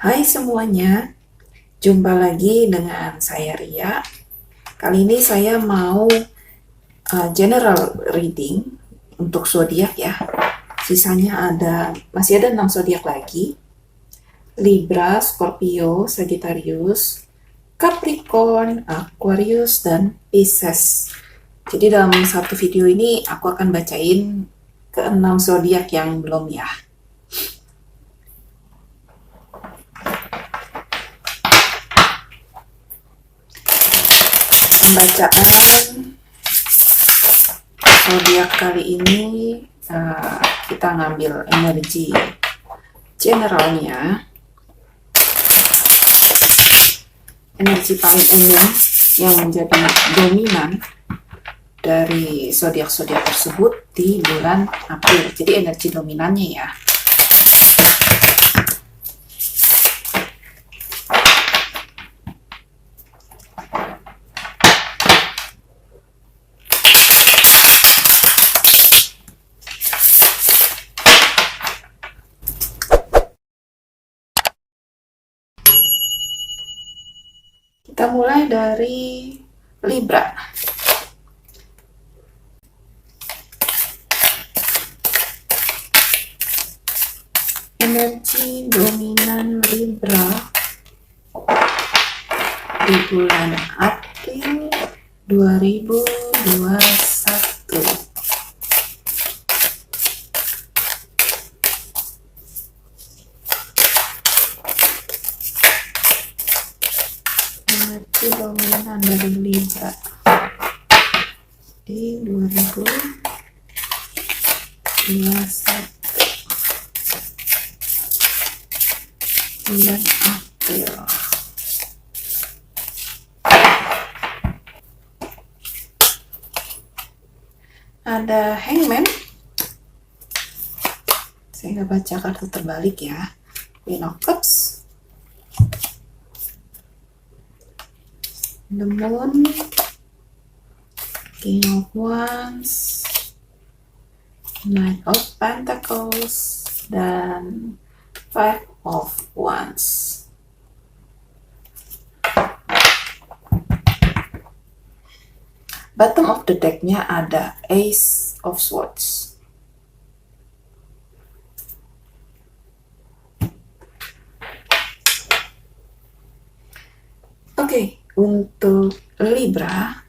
Hai semuanya, jumpa lagi dengan saya Ria. Kali ini saya mau general reading untuk zodiak ya. Sisanya masih ada 6 zodiak lagi. Libra, Scorpio, Sagittarius, Capricorn, Aquarius, dan Pisces. Jadi dalam satu video ini aku akan bacain ke-6 zodiak yang belum ya. Pembacaan zodiak kali ini kita ngambil energi generalnya, energi paling umum yang menjadi dominan dari zodiak-zodiak tersebut di bulan April. Jadi energi dominannya ya. Kita mulai dari Libra. Energi dominan Libra di bulan April 2021. Energi dominan dari Libra di 2021 bulan April. Ada Hangman. Saya nggak baca kartu terbalik ya. Queen of Cups, the Moon, King of Wands, Knight of Pentacles, dan Five of Wands. Bottom of the deck-nya ada Ace of Swords. Oke, untuk Libra,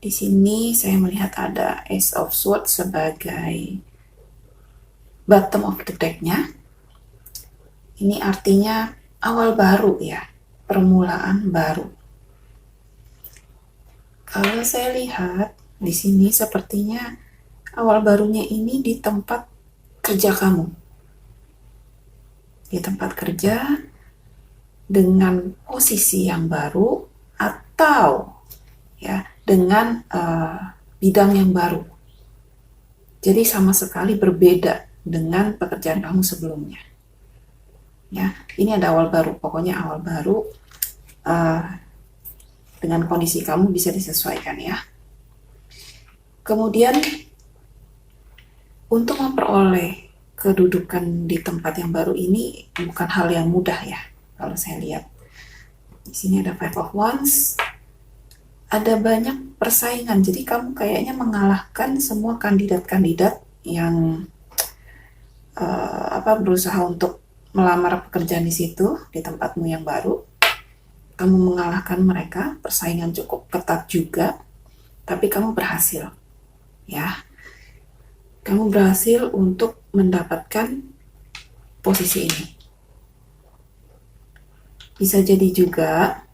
di sini saya melihat ada Ace of Swords sebagai bottom of the deck-nya. Ini artinya awal baru ya, permulaan baru. Kalau saya lihat di sini sepertinya awal barunya ini di tempat kerja kamu. Di tempat kerja dengan posisi yang baru atau ya dengan bidang yang baru. Jadi sama sekali berbeda dengan pekerjaan kamu sebelumnya. Ya, ini ada awal baru. Pokoknya awal baru dengan kondisi kamu bisa disesuaikan ya. Kemudian untuk memperoleh kedudukan di tempat yang baru ini bukan hal yang mudah ya. Kalau saya lihat di sini ada Five of Wands, ada banyak persaingan. Jadi kamu kayaknya mengalahkan semua kandidat-kandidat yang berusaha untuk melamar pekerjaan di situ di tempatmu yang baru. Kamu mengalahkan mereka, persaingan cukup ketat juga, tapi kamu berhasil, ya. Kamu berhasil untuk mendapatkan posisi ini. Bisa jadi juga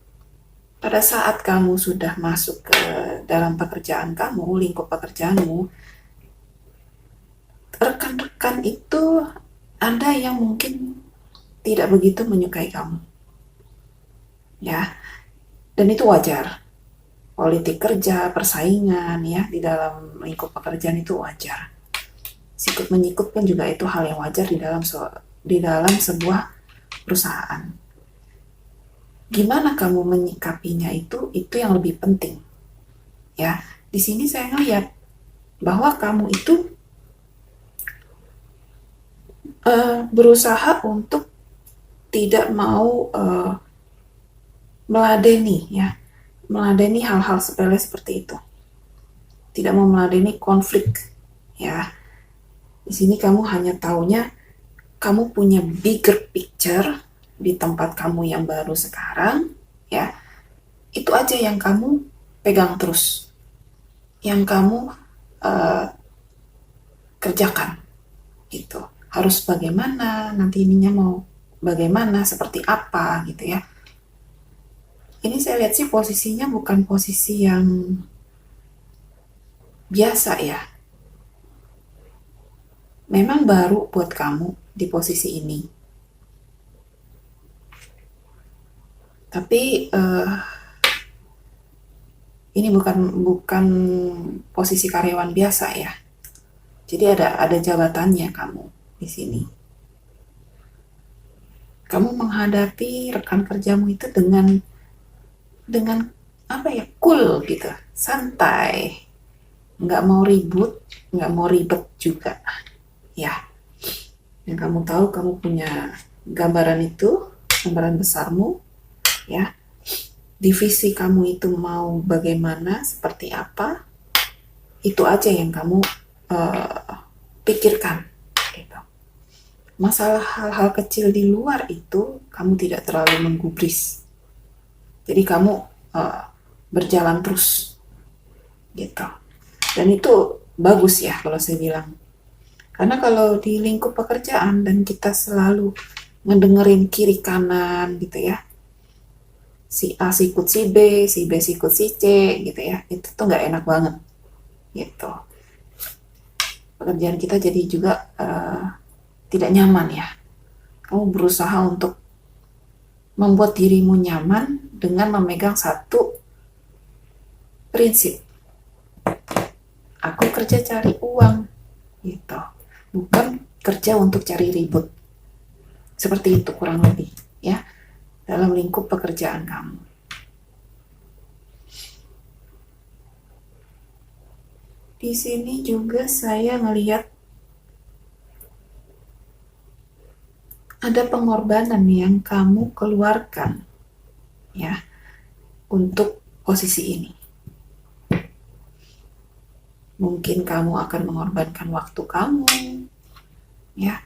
pada saat kamu sudah masuk ke dalam pekerjaan kamu, lingkup pekerjaanmu, rekan-rekan itu ada yang mungkin tidak begitu menyukai kamu. Ya, dan itu wajar. Politik kerja, persaingan ya di dalam lingkup pekerjaan itu wajar. Sikut menyikut pun juga itu hal yang wajar di dalam sebuah perusahaan. Gimana kamu menyikapinya itu yang lebih penting. Ya, di sini saya ngelihat bahwa kamu itu berusaha untuk tidak mau meladeni ya, meladeni hal-hal sepele seperti itu. Tidak mau meladeni konflik ya. Di sini kamu hanya taunya kamu punya bigger picture di tempat kamu yang baru sekarang ya. Itu aja yang kamu pegang terus. Yang kamu kerjakan gitu. Harus bagaimana, nanti ininya mau bagaimana, seperti apa gitu ya. Ini saya lihat sih posisinya bukan posisi yang biasa ya. Memang baru buat kamu di posisi ini. Tapi ini bukan posisi karyawan biasa ya. Jadi ada jabatannya kamu di sini. Kamu menghadapi rekan kerjamu itu dengan apa ya, cool gitu, santai, nggak mau ribut, nggak mau ribet juga ya. Yang kamu tahu kamu punya gambaran itu, gambaran besarmu ya, divisi kamu itu mau bagaimana, seperti apa, itu aja yang kamu pikirkan gitu. Masalah hal-hal kecil di luar itu kamu tidak terlalu menggubris, jadi kamu berjalan terus gitu. Dan itu bagus ya kalau saya bilang. Karena kalau di lingkup pekerjaan dan kita selalu ngedengerin kiri kanan gitu ya, si A sikut si B, si B sikut si C gitu ya, itu tuh nggak enak banget gitu. Pekerjaan kita jadi juga tidak nyaman ya. Kamu berusaha untuk membuat dirimu nyaman dengan memegang satu prinsip. Aku kerja cari uang gitu, bukan kerja untuk cari ribut. Seperti itu kurang lebih ya, dalam lingkup pekerjaan kamu. Di sini juga saya ngelihat ada pengorbanan yang kamu keluarkan ya untuk posisi ini. Mungkin kamu akan mengorbankan waktu kamu ya,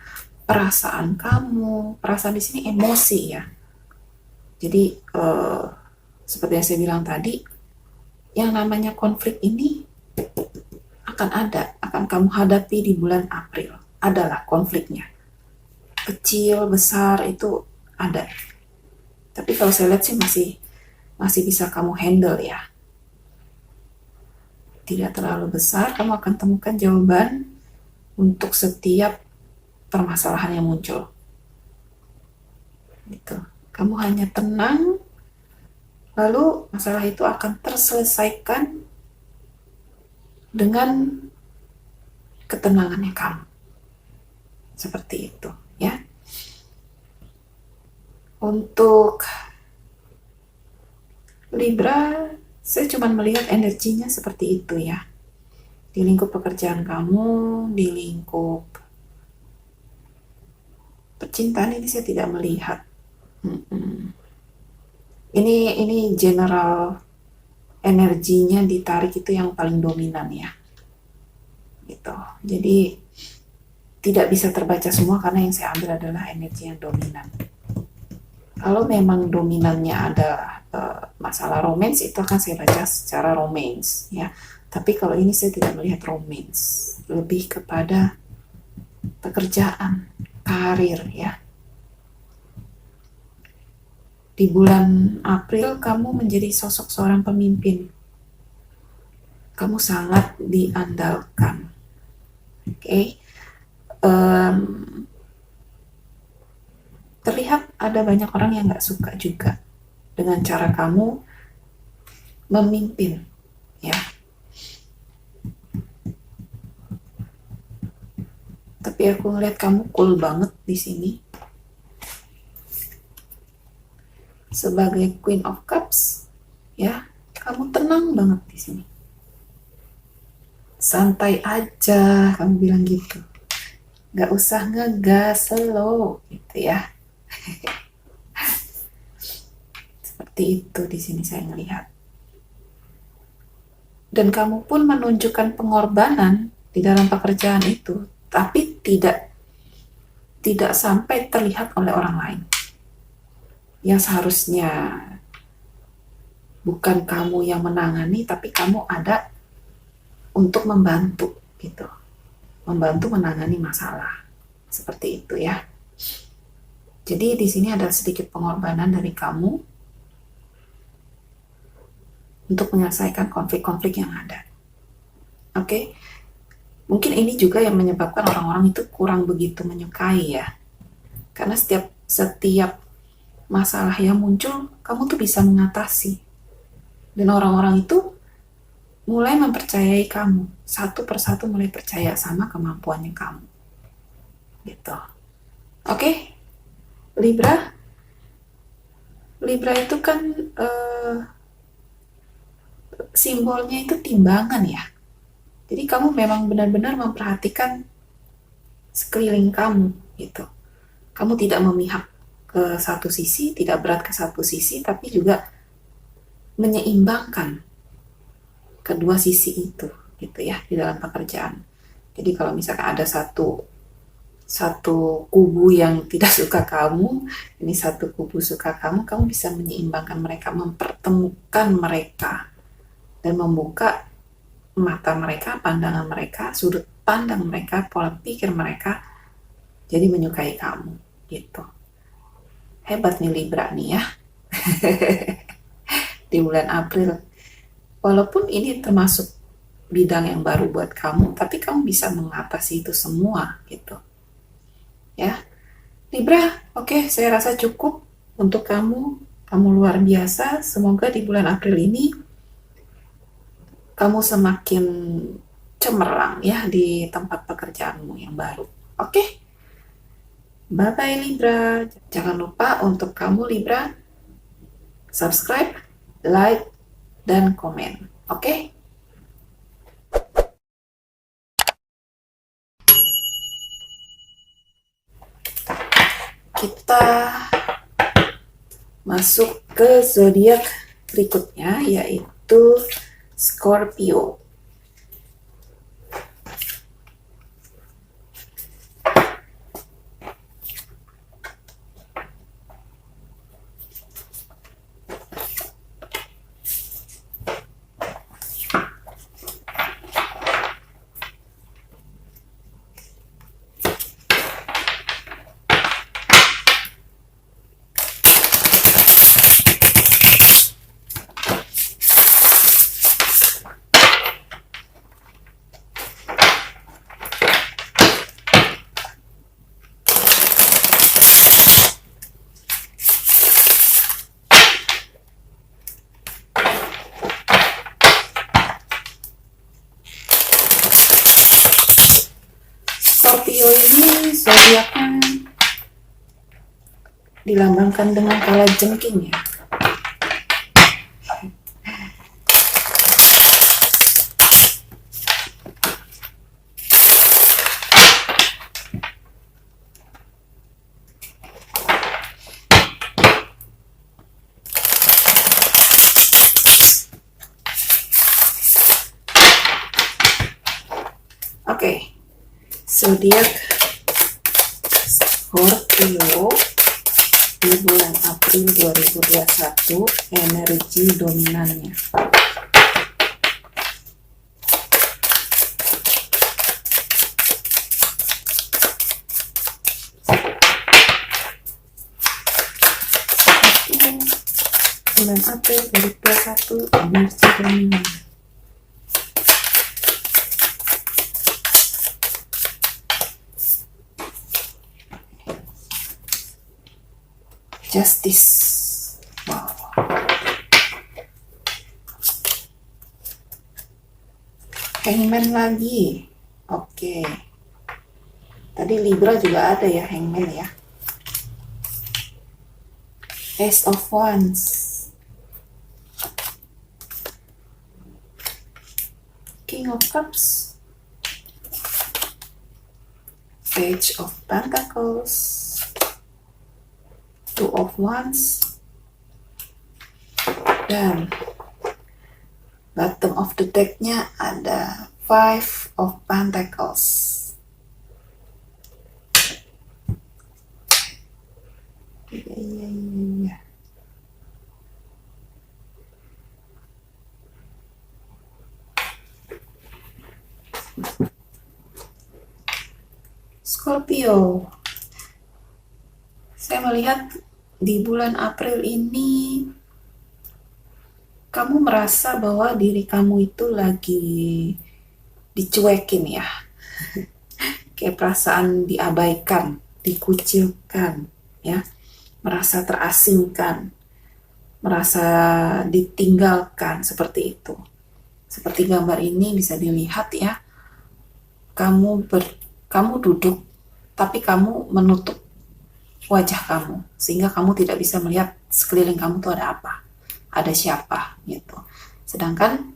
perasaan kamu. Perasaan di sini emosi ya. Jadi seperti yang saya bilang tadi, yang namanya konflik ini akan kamu hadapi di bulan April. Adalah konfliknya. Kecil, besar itu ada. Tapi kalau saya lihat sih masih bisa kamu handle ya. Tidak terlalu besar, kamu akan temukan jawaban untuk setiap permasalahan yang muncul. Gitu. Kamu hanya tenang, lalu masalah itu akan terselesaikan dengan ketenangannya kamu. Seperti itu ya. Untuk Libra, saya cuma melihat energinya seperti itu ya. Di lingkup pekerjaan kamu, di lingkup percintaan ini saya tidak melihat. Ini general energinya ditarik itu yang paling dominan ya. Gitu. Jadi tidak bisa terbaca semua karena yang saya ambil adalah energi yang dominan. Kalau memang dominannya ada masalah romance, itu akan saya baca secara romance ya. Tapi kalau ini saya tidak melihat romance, lebih kepada pekerjaan, karir ya. Di bulan April kamu menjadi sosok seorang pemimpin. Kamu sangat diandalkan. Oke. Terlihat ada banyak orang yang gak suka juga dengan cara kamu memimpin ya. Tapi aku ngeliat kamu cool banget di sini. Sebagai Queen of Cups ya, kamu tenang banget di sini. Santai aja, kamu bilang gitu. Gak usah ngegas, slow gitu ya. Seperti itu di sini saya melihat. Dan kamu pun menunjukkan pengorbanan di dalam pekerjaan itu, tapi tidak sampai terlihat oleh orang lain. Yang seharusnya bukan kamu yang menangani, tapi kamu ada untuk membantu gitu. Membantu menangani masalah. Seperti itu ya. Jadi di sini ada sedikit pengorbanan dari kamu untuk menyelesaikan konflik-konflik yang ada. Oke? Mungkin ini juga yang menyebabkan orang-orang itu kurang begitu menyukai ya. Karena setiap masalah yang muncul, kamu tuh bisa mengatasi. Dan orang-orang itu mulai mempercayai kamu. Satu persatu mulai percaya sama kemampuannya kamu. Gitu. Oke? Libra? Libra itu kan simbolnya itu timbangan ya. Jadi kamu memang benar-benar memperhatikan sekeliling kamu gitu. Kamu tidak memihak ke satu sisi, tidak berat ke satu sisi, tapi juga menyeimbangkan kedua sisi itu gitu ya di dalam pekerjaan. Jadi kalau misalkan ada satu kubu yang tidak suka kamu, ini satu kubu suka kamu, kamu bisa menyeimbangkan mereka, mempertemukan mereka dan membuka mata mereka, pandangan mereka, sudut pandang mereka, pola pikir mereka jadi menyukai kamu gitu. Hebat nih Libra nih ya. Di bulan April. Walaupun ini termasuk bidang yang baru buat kamu, tapi kamu bisa mengatasi itu semua gitu. Ya. Libra, oke, saya rasa cukup untuk kamu. Kamu luar biasa. Semoga di bulan April ini kamu semakin cemerlang ya di tempat pekerjaanmu yang baru. Oke? Bye-bye Libra. Jangan lupa untuk kamu Libra, subscribe, like, dan komen. Oke? Kita masuk ke zodiak berikutnya, yaitu Scorpio. Scorpio ini zodiaknya dilambangkan dengan kala jengking ya. Oke. Zodiak Scorpio di bulan April 2021, energi dominannya. Bulan April 2021, energi dominan. Justice. Wow. Hangman lagi. Oke. Tadi Libra juga ada ya Hangman ya. Ace of Wands. King of Cups. Page of Pentacles. Two of Wands, Dan bottom of the deck-nya ada Five of Pentacles. Iya. Scorpio, saya melihat di bulan April ini kamu merasa bahwa diri kamu itu lagi dicuekin ya, kayak perasaan diabaikan, dikucilkan ya, merasa terasingkan, merasa ditinggalkan, seperti itu. Seperti gambar ini bisa dilihat ya, kamu duduk tapi kamu menutup wajah kamu sehingga kamu tidak bisa melihat sekeliling kamu tuh ada apa, ada siapa gitu. Sedangkan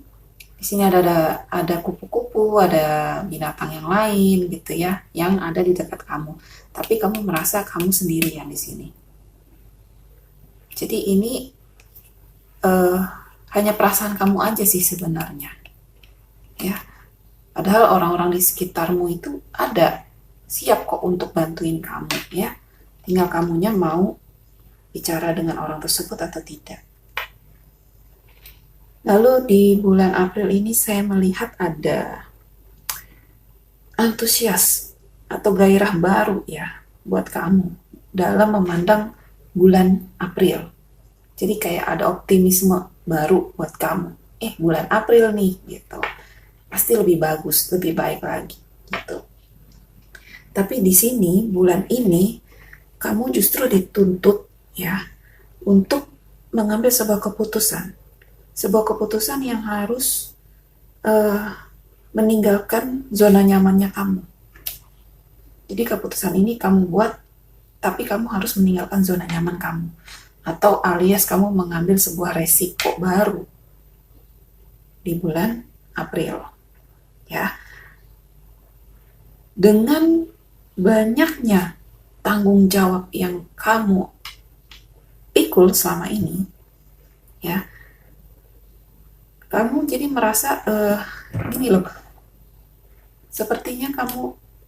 di sini ada kupu-kupu, ada binatang yang lain gitu ya, yang ada di dekat kamu. Tapi kamu merasa kamu sendirian di sini. Jadi ini hanya perasaan kamu aja sih sebenarnya. Ya. Padahal orang-orang di sekitarmu itu ada siap kok untuk bantuin kamu ya. Tinggal kamunya mau bicara dengan orang tersebut atau tidak. Lalu di bulan April ini saya melihat ada antusias atau gairah baru ya buat kamu dalam memandang bulan April. Jadi kayak ada optimisme baru buat kamu. Bulan April nih gitu. Pasti lebih bagus, lebih baik lagi gitu. Tapi di sini bulan ini kamu justru dituntut ya untuk mengambil sebuah keputusan yang harus meninggalkan zona nyamannya kamu. Jadi keputusan ini kamu buat, tapi kamu harus meninggalkan zona nyaman kamu, atau alias kamu mengambil sebuah resiko baru di bulan April ya. Dengan banyaknya tanggung jawab yang kamu pikul selama ini ya, kamu jadi merasa gini loh, sepertinya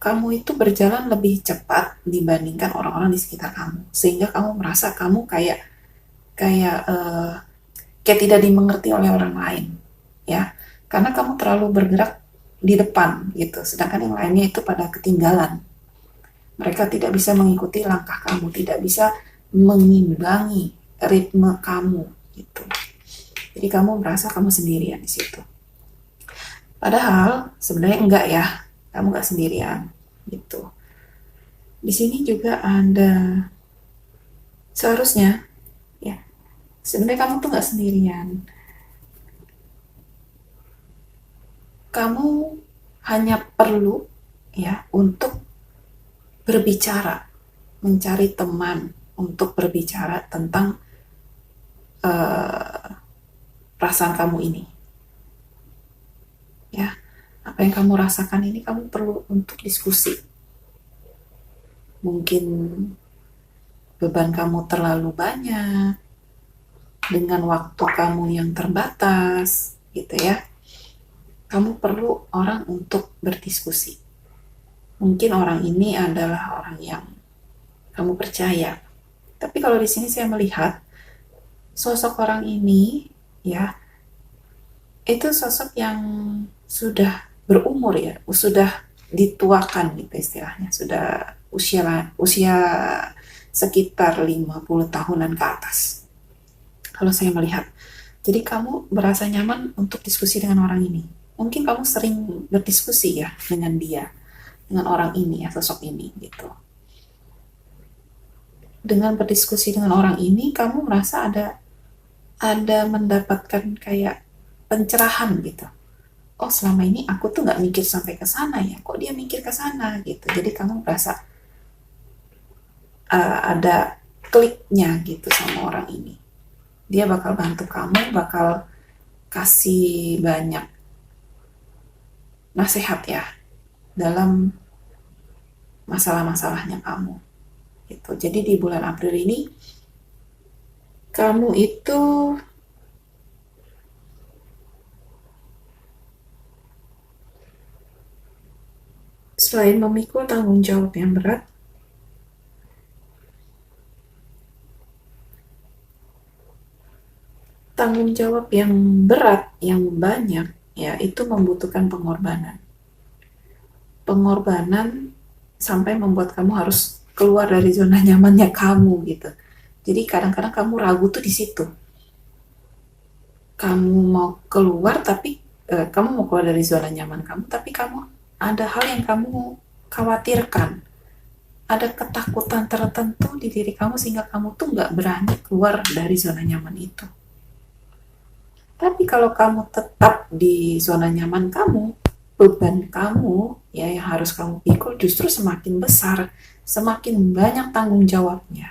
kamu itu berjalan lebih cepat dibandingkan orang-orang di sekitar kamu, sehingga kamu merasa kamu kayak tidak dimengerti oleh orang lain ya, karena kamu terlalu bergerak di depan gitu, sedangkan yang lainnya itu pada ketinggalan. Mereka tidak bisa mengikuti langkah kamu, tidak bisa mengimbangi ritme kamu gitu. Jadi kamu merasa kamu sendirian di situ. Padahal sebenarnya enggak ya, kamu enggak sendirian gitu. Di sini juga ada seharusnya ya, sebenarnya kamu tuh enggak sendirian. Kamu hanya perlu ya untuk berbicara, mencari teman untuk berbicara tentang perasaan kamu ini. Ya, apa yang kamu rasakan ini kamu perlu untuk diskusi. Mungkin beban kamu terlalu banyak, dengan waktu kamu yang terbatas, gitu ya. Kamu perlu orang untuk berdiskusi. Mungkin orang ini adalah orang yang kamu percaya. Tapi kalau di sini saya melihat sosok orang ini ya, itu sosok yang sudah berumur ya, sudah dituakan gitu istilahnya, sudah usia sekitar 50 tahunan ke atas. Kalau saya melihat. Jadi kamu berasa nyaman untuk diskusi dengan orang ini. Mungkin kamu sering berdiskusi ya dengan dia, dengan orang ini ya, sosok ini gitu. Dengan berdiskusi dengan orang ini, kamu merasa ada mendapatkan kayak pencerahan gitu. Oh, selama ini aku tuh nggak mikir sampai ke sana ya, kok dia mikir ke sana gitu. Jadi kamu merasa ada kliknya gitu sama orang ini. Dia bakal bantu kamu, bakal kasih banyak nasihat ya dalam masalah-masalahnya kamu gitu. Jadi di bulan April ini kamu itu Selain memikul tanggung jawab yang berat, tanggung jawab yang berat, yang banyak, ya itu membutuhkan pengorbanan. Pengorbanan sampai membuat kamu harus keluar dari zona nyamannya kamu gitu. Jadi kadang-kadang kamu ragu tuh di situ. Kamu mau keluar tapi kamu mau keluar dari zona nyaman kamu, tapi kamu ada hal yang kamu khawatirkan. Ada ketakutan tertentu di diri kamu sehingga kamu tuh nggak berani keluar dari zona nyaman itu. Tapi kalau kamu tetap di zona nyaman kamu, beban kamu ya yang harus kamu pikul justru semakin besar, semakin banyak tanggung jawabnya.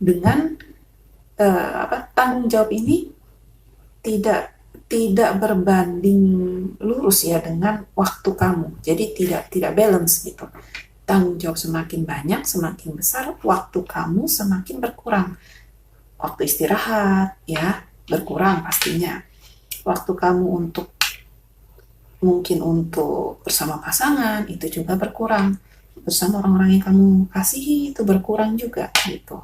Dengan tanggung jawab ini tidak tidak berbanding lurus ya dengan waktu kamu. Jadi tidak balance gitu. Tanggung jawab semakin banyak, semakin besar, waktu kamu semakin berkurang. Waktu istirahat ya berkurang pastinya. Waktu kamu mungkin untuk bersama pasangan itu juga berkurang. Bersama orang-orang yang kamu kasihi itu berkurang juga gitu.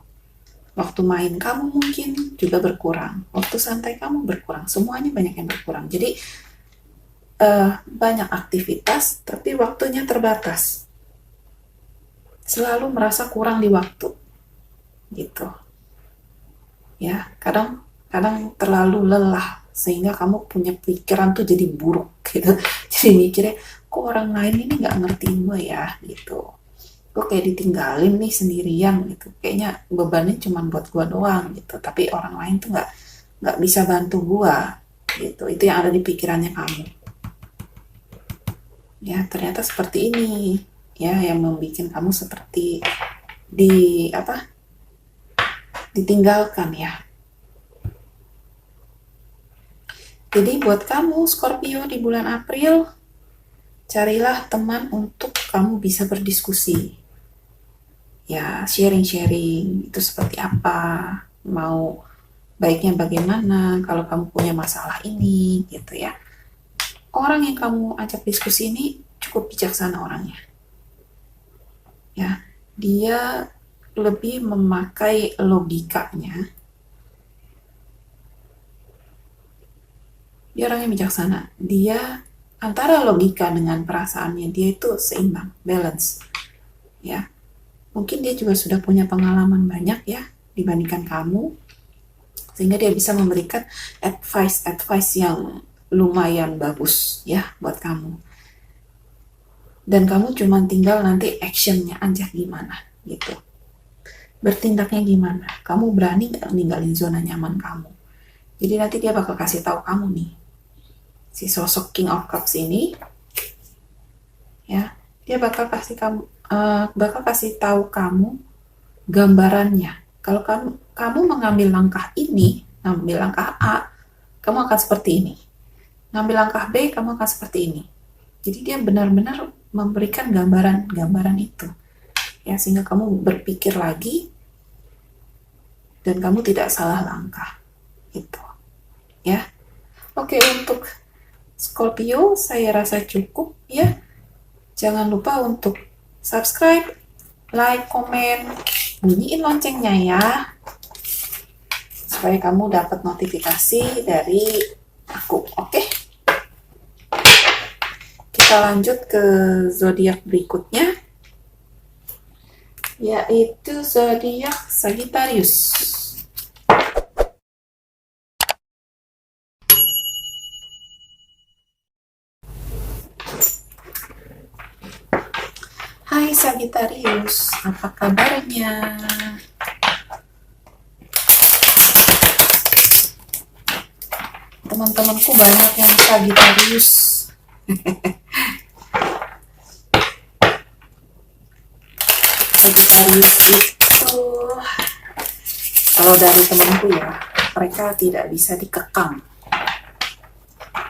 Waktu main kamu mungkin juga berkurang. Waktu santai kamu berkurang. Semuanya banyak yang berkurang. Jadi banyak aktivitas tapi waktunya terbatas. Selalu merasa kurang di waktu gitu ya, kadang terlalu lelah sehingga kamu punya pikiran tuh jadi buruk gitu. Jadi mikirnya kok orang lain ini nggak ngertiin gue ya gitu, gue kayak ditinggalin nih sendirian gitu, kayaknya bebannya cuma buat gue doang gitu, tapi orang lain tuh nggak bisa bantu gue gitu. Itu yang ada di pikirannya kamu ya. Ternyata seperti ini ya yang membuat kamu seperti ditinggalkan ya. Jadi buat kamu Scorpio di bulan April, carilah teman untuk kamu bisa berdiskusi ya, sharing-sharing itu seperti apa, mau baiknya bagaimana kalau kamu punya masalah ini gitu ya. Orang yang kamu ajak diskusi ini cukup bijaksana orangnya ya, dia lebih memakai logikanya, dia orangnya bijaksana, dia antara logika dengan perasaannya dia itu seimbang, balance ya. Mungkin dia juga sudah punya pengalaman banyak ya dibandingkan kamu, sehingga dia bisa memberikan advice yang lumayan bagus ya buat kamu. Dan kamu cuma tinggal nanti actionnya aja gimana gitu, bertindaknya gimana, kamu berani nggak ninggalin zona nyaman kamu. Jadi nanti dia bakal kasih tahu kamu nih, si sosok King of Cups ini ya, dia bakal kasih tahu kamu gambarannya. Kalau kamu mengambil langkah ini, ngambil langkah A, kamu akan seperti ini. Ngambil langkah B, kamu akan seperti ini. Jadi dia benar-benar memberikan gambaran itu ya, sehingga kamu berpikir lagi dan kamu tidak salah langkah itu ya. Oke, untuk Scorpio saya rasa cukup ya. Jangan lupa untuk subscribe, like, komen, bunyiin loncengnya ya, supaya kamu dapat notifikasi dari aku. Oke, kita lanjut ke zodiak berikutnya, yaitu zodiak Sagittarius. Hai Sagittarius, apa kabarnya? Teman-temanku banyak yang Sagittarius. Sagittarius itu, kalau dari temanku ya, mereka tidak bisa dikekang,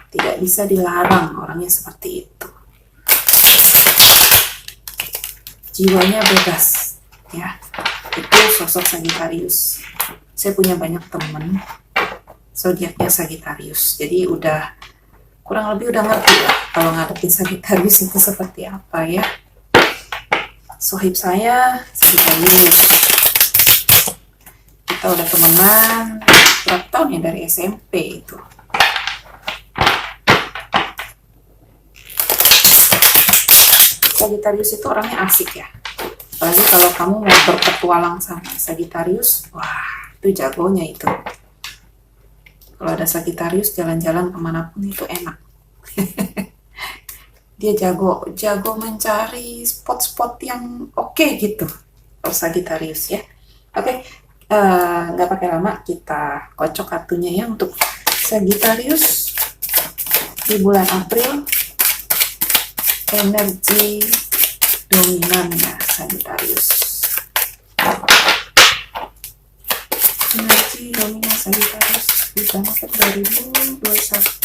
tidak bisa dilarang, orangnya seperti itu. Jiwanya bebas ya, itu sosok Sagittarius. Saya punya banyak teman zodiaknya Sagittarius, jadi kurang lebih udah ngerti lah kalau ngadepin Sagittarius itu seperti apa ya. sohib saya Sagittarius. Kita udah temenan berapa tahun ya, dari SMP itu. Sagittarius itu orangnya asik ya. Apalagi kalau kamu mau berpetualang sama Sagittarius, wah itu jagonya itu. Kalau ada Sagittarius jalan-jalan kemanapun itu enak. Dia jago mencari spot-spot yang oke gitu. Kalau Sagittarius ya. Oke, nggak pakai lama, kita kocok kartunya ya untuk Sagittarius di bulan April. Energi dominannya Sagittarius. Energi dominan Sagittarius di bulan April 2021.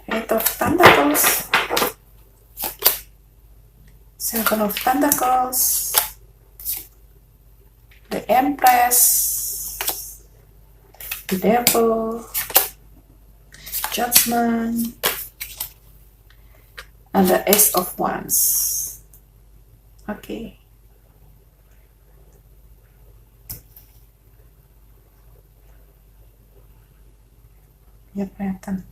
Eight of Pentacles, Seven of Pentacles, the Empress, the Devil, Judgment, and the Ace of Wands. Oke. Ya, kelihatan.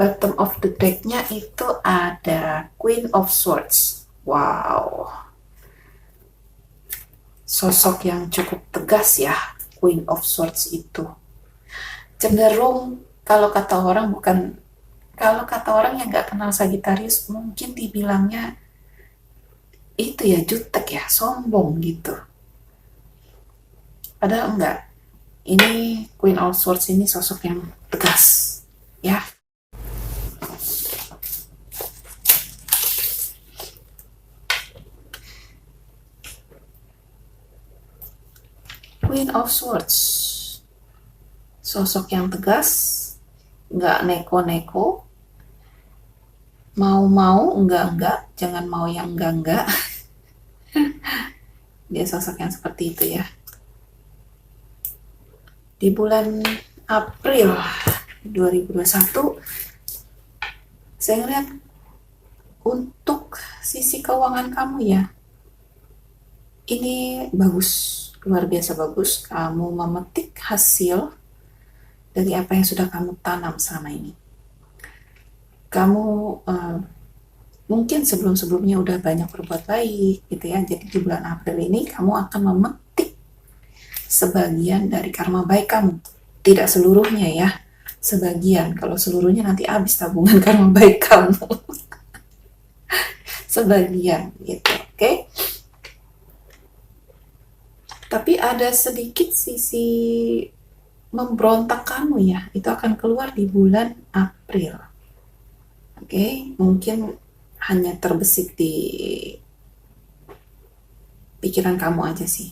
Bottom of the deck-nya itu ada Queen of Swords. Wow. Sosok yang cukup tegas ya, Queen of Swords itu. Cenderung kalau kata orang yang nggak kenal Sagittarius mungkin dibilangnya itu ya, jutek ya, sombong gitu. Padahal enggak. Ini Queen of Swords ini sosok yang tegas ya. Queen of Swords, sosok yang tegas, nggak neko-neko, mau-mau, enggak, jangan mau yang enggak. Dia sosok yang seperti itu ya. Di bulan April 2021, saya ngeliat untuk sisi keuangan kamu ya, ini bagus. Luar biasa bagus, kamu memetik hasil dari apa yang sudah kamu tanam selama ini. Kamu mungkin sebelum-sebelumnya udah banyak berbuat baik gitu ya, jadi di bulan April ini kamu akan memetik sebagian dari karma baik kamu. Tidak seluruhnya ya, sebagian. Kalau seluruhnya nanti habis tabungan karma baik kamu. Sebagian gitu, oke? Tapi ada sedikit sisi memberontak kamu ya, itu akan keluar di bulan April. Oke, mungkin hanya terbesit di pikiran kamu aja sih.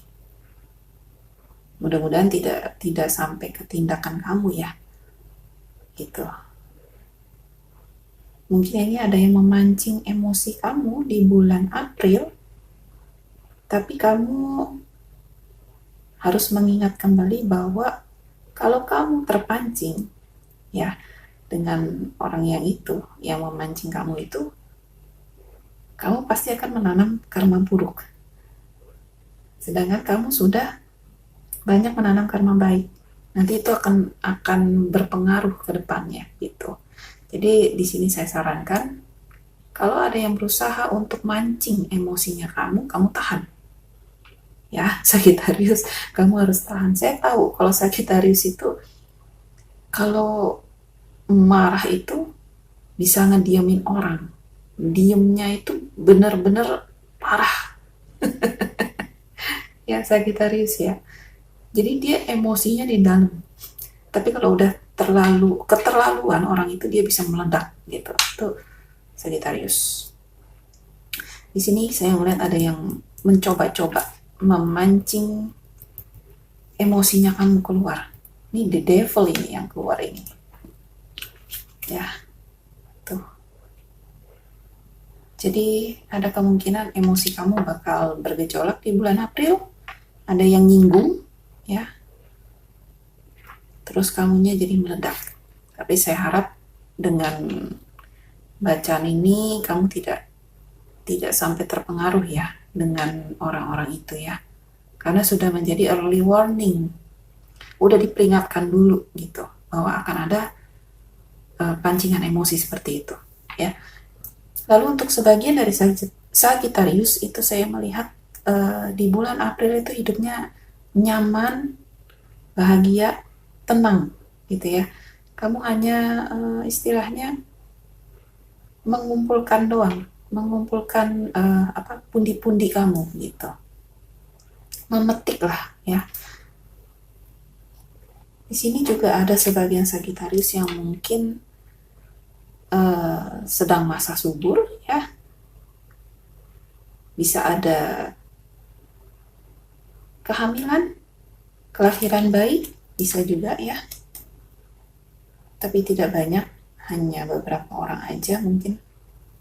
Mudah-mudahan tidak sampai ke tindakan kamu ya. Gitu. Mungkin ini ada yang memancing emosi kamu di bulan April, tapi kamu harus mengingat kembali bahwa kalau kamu terpancing ya dengan orang yang itu, yang memancing kamu itu, kamu pasti akan menanam karma buruk. Sedangkan kamu sudah banyak menanam karma baik. Nanti itu akan berpengaruh ke depannya gitu. Jadi di sini saya sarankan, kalau ada yang berusaha untuk mancing emosinya kamu tahan. Ya, Sagittarius, kamu harus tahan. Saya tahu kalau Sagittarius itu kalau marah itu bisa ngediemin orang. Diemnya itu benar-benar parah. Ya, Sagittarius ya. Jadi dia emosinya di dalam. Tapi kalau udah keterlaluan orang itu, dia bisa meledak gitu. Itu Sagittarius. Di sini saya melihat ada yang mencoba-coba memancing emosinya kamu keluar. Ini the devil ini yang keluar ini. Ya. Tuh. Jadi ada kemungkinan emosi kamu bakal bergejolak di bulan April. Ada yang nyinggung, ya. Terus kamunya jadi meledak. Tapi saya harap dengan bacaan ini kamu tidak sampai terpengaruh ya dengan orang-orang itu ya. Karena sudah menjadi early warning. Udah diperingatkan dulu gitu bahwa akan ada pancingan emosi seperti itu ya. Lalu untuk sebagian dari Sagittarius itu saya melihat di bulan April itu hidupnya nyaman, bahagia, tenang gitu ya. Kamu hanya istilahnya mengumpulkan doang, mengumpulkan pundi-pundi kamu gitu. Memetik lah ya. Di sini juga ada sebagian Sagittarius yang mungkin sedang masa subur ya. Bisa ada kehamilan, kelahiran bayi, bisa juga ya. Tapi tidak banyak, hanya beberapa orang aja mungkin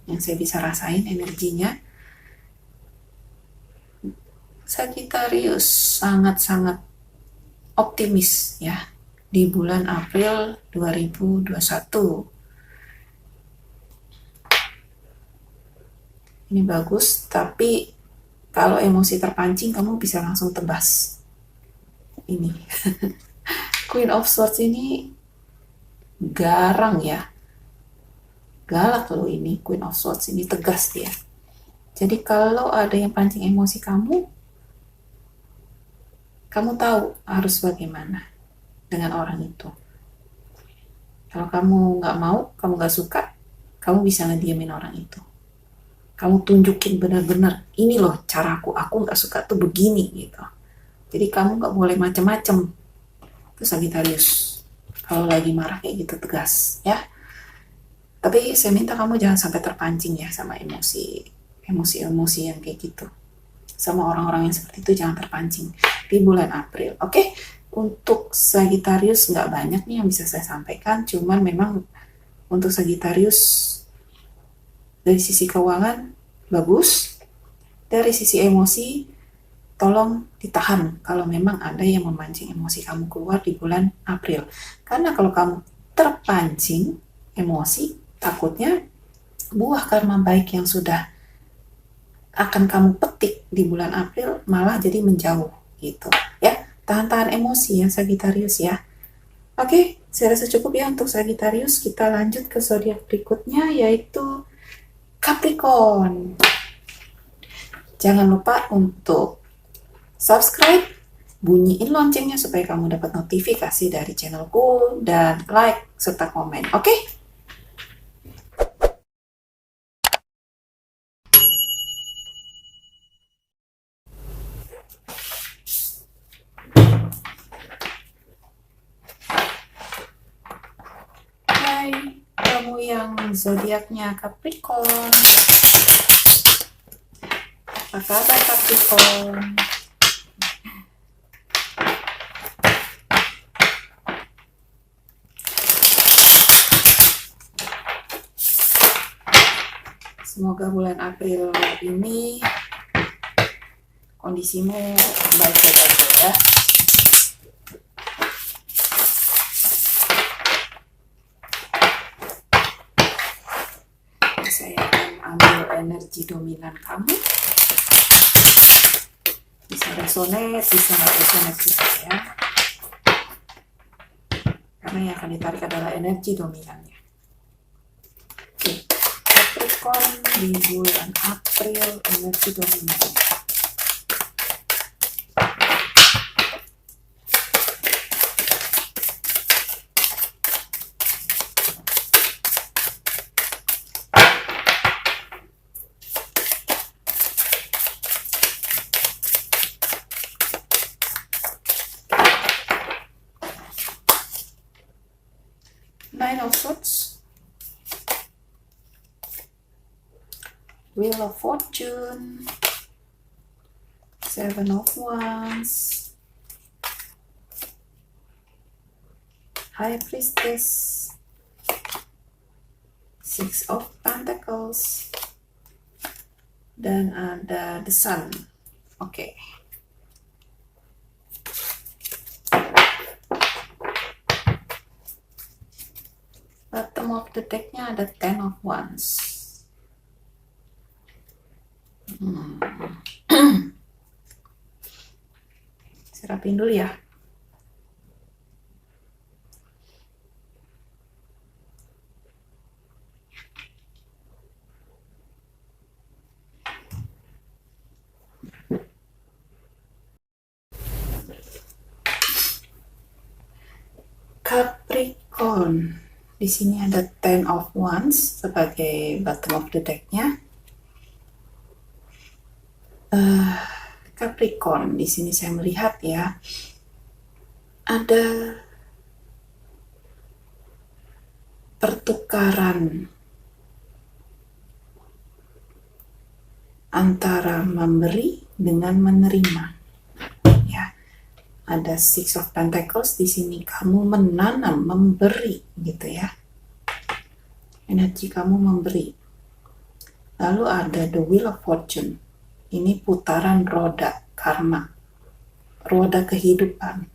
yang saya bisa rasain energinya. Sagittarius sangat-sangat optimis ya di bulan April 2021. Ini bagus, tapi kalau emosi terpancing kamu bisa langsung tebas. Ini Queen of Swords ini garang ya, galak loh ini. Queen of Swords ini tegas dia. Jadi kalau ada yang pancing emosi kamu tahu harus bagaimana dengan orang itu. Kalau kamu nggak mau, kamu nggak suka, kamu bisa ngediamin orang itu. Kamu tunjukin benar-benar, ini loh caraku, aku nggak suka tuh begini gitu. Jadi kamu nggak boleh macem-macem. Itu Sagittarius. Kalau lagi marah kayak gitu tegas ya. Tapi saya minta kamu jangan sampai terpancing ya sama emosi yang kayak gitu. Sama orang-orang yang seperti itu jangan terpancing di bulan April. Oke, untuk Sagittarius nggak banyak nih yang bisa saya sampaikan. Cuman memang untuk Sagittarius dari sisi keuangan bagus, dari sisi emosi tolong ditahan kalau memang ada yang memancing emosi kamu keluar di bulan April. Karena kalau kamu terpancing emosi, takutnya buah karma baik yang sudah akan kamu petik di bulan April malah jadi menjauh gitu ya. Tahan-tahan emosi ya Sagittarius ya. Oke, saya rasa cukup ya untuk Sagittarius. Kita lanjut ke zodiak berikutnya yaitu Capricorn. Jangan lupa untuk subscribe, bunyiin loncengnya supaya kamu dapat notifikasi dari channelku, dan like serta komen. Oke? Hai, kamu yang zodiaknya Capricorn. Apa kabar Capricorn? Semoga bulan April ini kondisimu baik-baik aja ya. Saya akan ambil energi dominan kamu. Bisa resonate, bisa nggak resonate juga ya. Karena yang akan ditarik adalah energi dominannya. Oke, Capricorn di bulan April energi dominannya. Nine of Swords, Wheel of Fortune, Seven of Wands, High Priestess, Six of Pentacles, dan ada the sun. Oke. Bottom of the deck-nya ada ten of wands. Saya rapin dulu ya. Capricorn. Di sini ada ten of wands sebagai bottom of the deck-nya. Capricorn, di sini saya melihat ya, ada pertukaran antara memberi dengan menerima. Ya, ada Six of Pentacles di sini. Kamu menanam, memberi, gitu ya. Energi kamu memberi. Lalu ada the Wheel of Fortune. Ini putaran roda karma, roda kehidupan.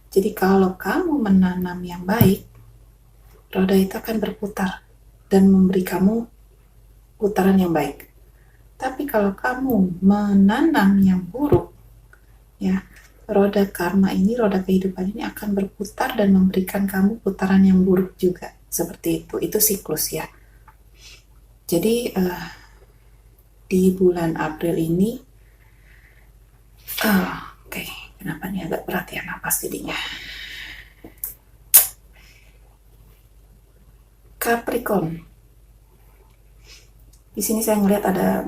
Jadi kalau kamu menanam yang baik, roda itu akan berputar dan memberi kamu putaran yang baik. Tapi kalau kamu menanam yang buruk, ya, roda karma ini, roda kehidupan ini akan berputar dan memberikan kamu putaran yang buruk juga. Seperti itu. Itu siklus ya. Jadi di bulan April ini, oke, kenapa nih agak berat ya napas jadinya. Capricorn. Di sini saya ngelihat ada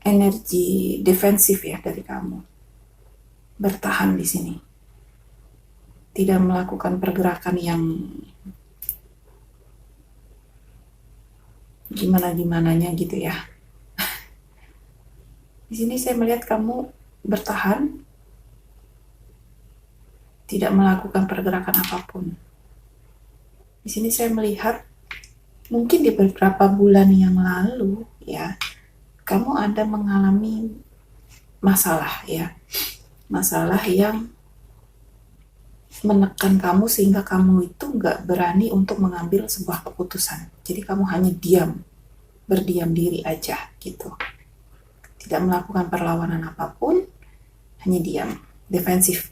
energi defensif ya dari kamu. Bertahan di sini. Tidak melakukan pergerakan yang gimana-gimananya gitu ya. Di sini saya melihat kamu bertahan, tidak melakukan pergerakan apapun. Di sini saya melihat mungkin di beberapa bulan yang lalu ya, kamu ada mengalami masalah ya. Masalah yang menekan kamu sehingga kamu itu nggak berani untuk mengambil sebuah keputusan. Jadi kamu hanya diam, berdiam diri aja gitu. Tidak melakukan perlawanan apapun, hanya diam, defense,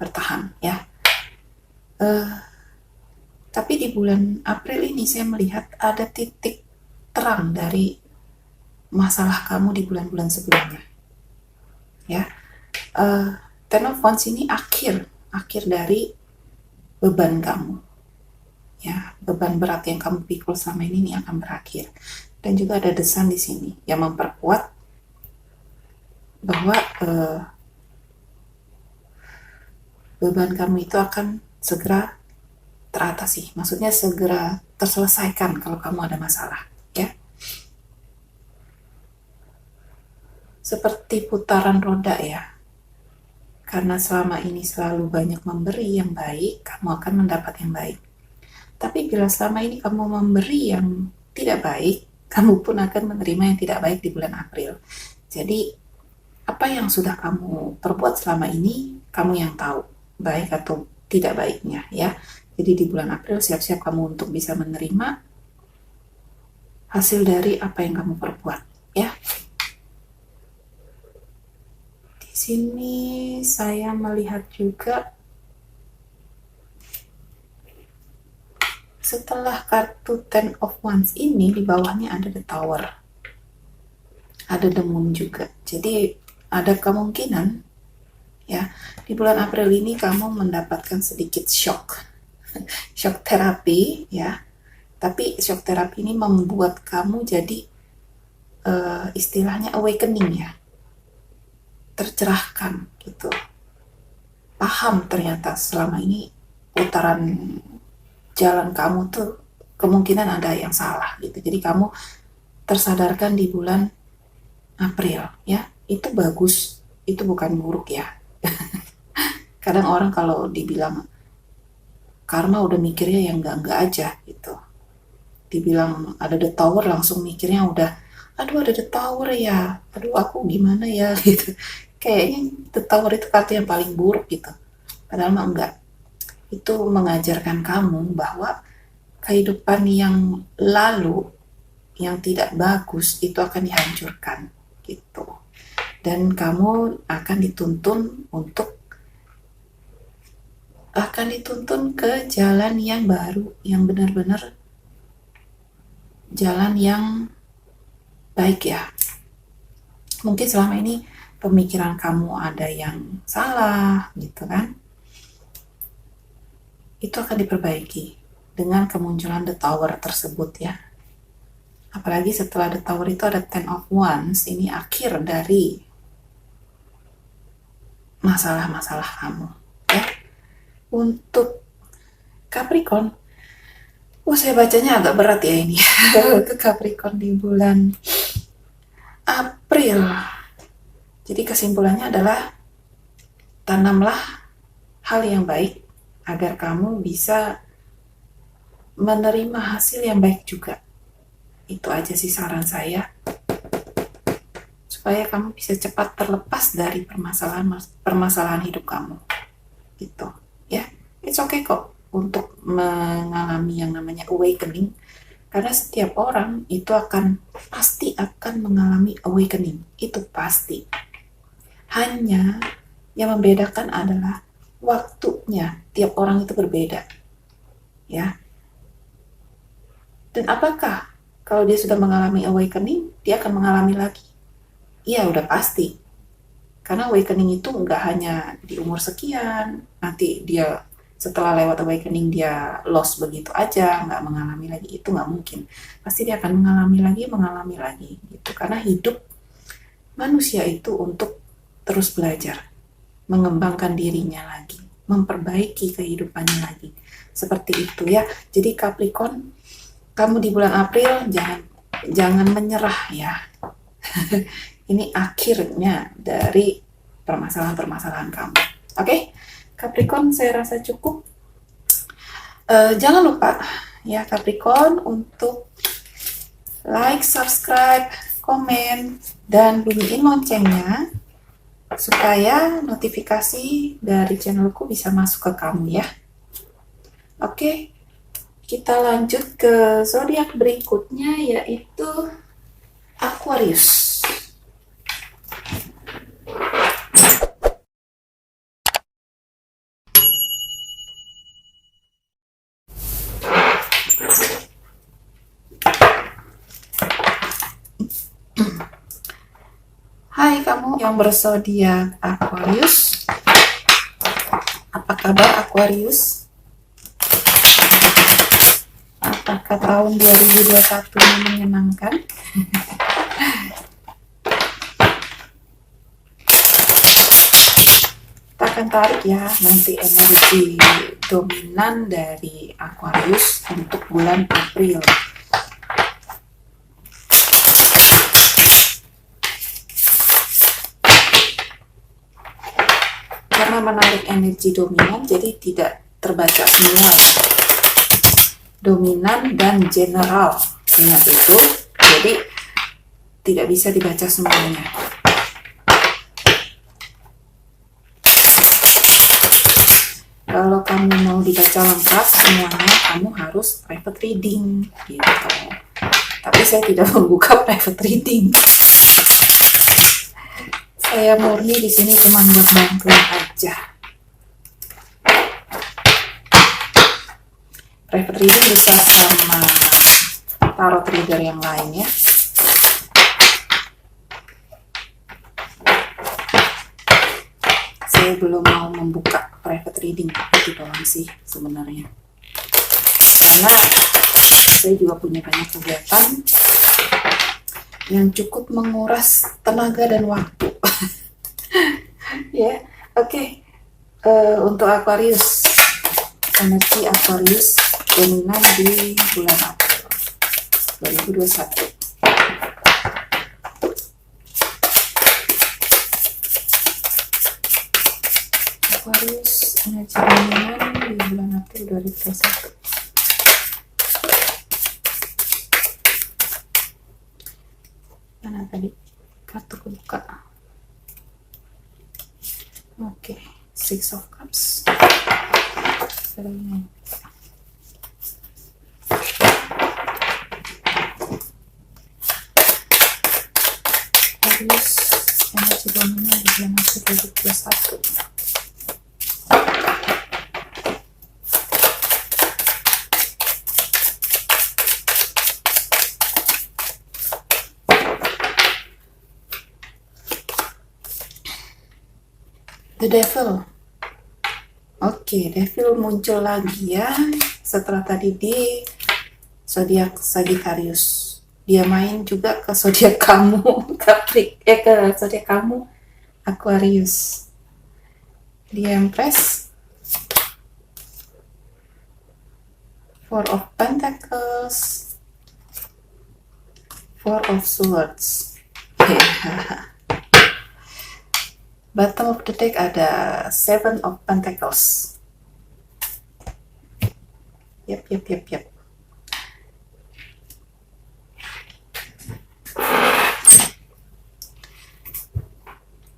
bertahan ya. Tapi di bulan April ini saya melihat ada titik terang dari masalah kamu di bulan-bulan sebelumnya. Ya, Ten of Wands ini akhir dari beban kamu. Ya, beban berat yang kamu pikul selama ini akan berakhir. Dan juga ada The Sun di sini yang memperkuat bahwa beban kamu itu akan segera teratasi. Maksudnya segera terselesaikan kalau kamu ada masalah, ya. Seperti putaran roda ya. Karena selama ini selalu banyak memberi yang baik, kamu akan mendapat yang baik. Tapi bila selama ini kamu memberi yang tidak baik, kamu pun akan menerima yang tidak baik di bulan April. Jadi, apa yang sudah kamu perbuat selama ini, kamu yang tahu, baik atau tidak baiknya, ya. Jadi di bulan April siap-siap kamu untuk bisa menerima hasil dari apa yang kamu perbuat, ya. Di sini saya melihat juga setelah kartu Ten of Wands ini, di bawahnya ada The Tower. Ada The Moon juga. Jadi ada kemungkinan ya, di bulan April ini kamu mendapatkan sedikit shock. Shock terapi ya. Tapi shock terapi ini membuat kamu jadi istilahnya awakening ya. Tercerahkan gitu. Paham ternyata selama ini putaran jalan kamu tuh kemungkinan ada yang salah gitu. Jadi kamu tersadarkan di bulan April ya. Itu bagus, itu bukan buruk ya. Kadang orang kalau dibilang karma udah mikirnya yang enggak aja gitu. Dibilang ada The Tower langsung mikirnya udah aduh ada The Tower ya, aduh aku gimana ya gitu. Kayaknya The Tower itu kartu yang paling buruk gitu. Padahal mah enggak. Itu mengajarkan kamu bahwa kehidupan yang lalu yang tidak bagus itu akan dihancurkan gitu. Dan kamu akan dituntun ke jalan yang baru, yang benar-benar jalan yang baik ya. Mungkin selama ini pemikiran kamu ada yang salah gitu kan. Itu akan diperbaiki dengan kemunculan The Tower tersebut ya. Apalagi setelah The Tower itu ada Ten of Wands, ini akhir dari masalah-masalah kamu ya. Untuk Capricorn, saya bacanya agak berat ya ini. Untuk Capricorn di bulan April. Jadi kesimpulannya adalah tanamlah hal yang baik agar kamu bisa menerima hasil yang baik juga. Itu aja sih saran saya. Supaya kamu bisa cepat terlepas dari permasalahan hidup kamu. Gitu, ya. It's okay kok untuk mengalami yang namanya awakening. Karena setiap orang itu pasti akan mengalami awakening. Itu pasti. Hanya yang membedakan adalah waktunya. Tiap orang itu berbeda. Ya. Dan apakah kalau dia sudah mengalami awakening, dia akan mengalami lagi? Iya, udah pasti. Karena awakening itu nggak hanya di umur sekian, nanti dia setelah lewat awakening dia lost begitu aja, nggak mengalami lagi, itu nggak mungkin. Pasti dia akan mengalami lagi gitu. Karena hidup manusia itu untuk terus belajar, mengembangkan dirinya lagi, memperbaiki kehidupannya lagi. Seperti itu ya. Jadi Capricorn, kamu di bulan April jangan menyerah ya. Ini akhirnya dari permasalahan-permasalahan kamu. Oke, Capricorn saya rasa cukup. Jangan lupa ya Capricorn untuk like, subscribe, komen, dan bunyiin loncengnya supaya notifikasi dari channelku bisa masuk ke kamu ya. Oke, kita lanjut ke zodiak berikutnya yaitu Aquarius. Hai kamu yang berzodiak Aquarius. Apa kabar Aquarius? Apakah tahun 2021 menyenangkan? Kita akan tarik ya nanti energi dominan dari Aquarius untuk bulan April. Karena menarik energi dominan, jadi tidak terbaca semua ya. Dominan dan general, ingat itu. Jadi tidak bisa dibaca semuanya. Kalau kamu mau dibaca lengkap semuanya, kamu harus private reading gitu. Tapi saya tidak membuka private reading. Saya murni di sini cuma buat bantuin aja. Private reading bisa sama tarot reader yang lain ya. Saya belum mau membuka private reading, itu doang sih sebenarnya. Karena saya juga punya banyak kegiatan yang cukup menguras tenaga dan waktu. Ya, oke. Untuk Aquarius, energi Aquarius dominan di bulan April 2021. Aquarius, energi dominan di bulan April 2021. tadi kartu kebuka. Oke, Six of Cups. Terus energi dominan di bulan April 2021. The Devil. Oke, Devil muncul lagi ya setelah tadi di zodiak Sagittarius. Dia main juga ke zodiak kamu, ke zodiak kamu Aquarius. The Empress, Four of Pentacles, Four of Swords. Bottom of the deck ada Seven of Pentacles. Yep.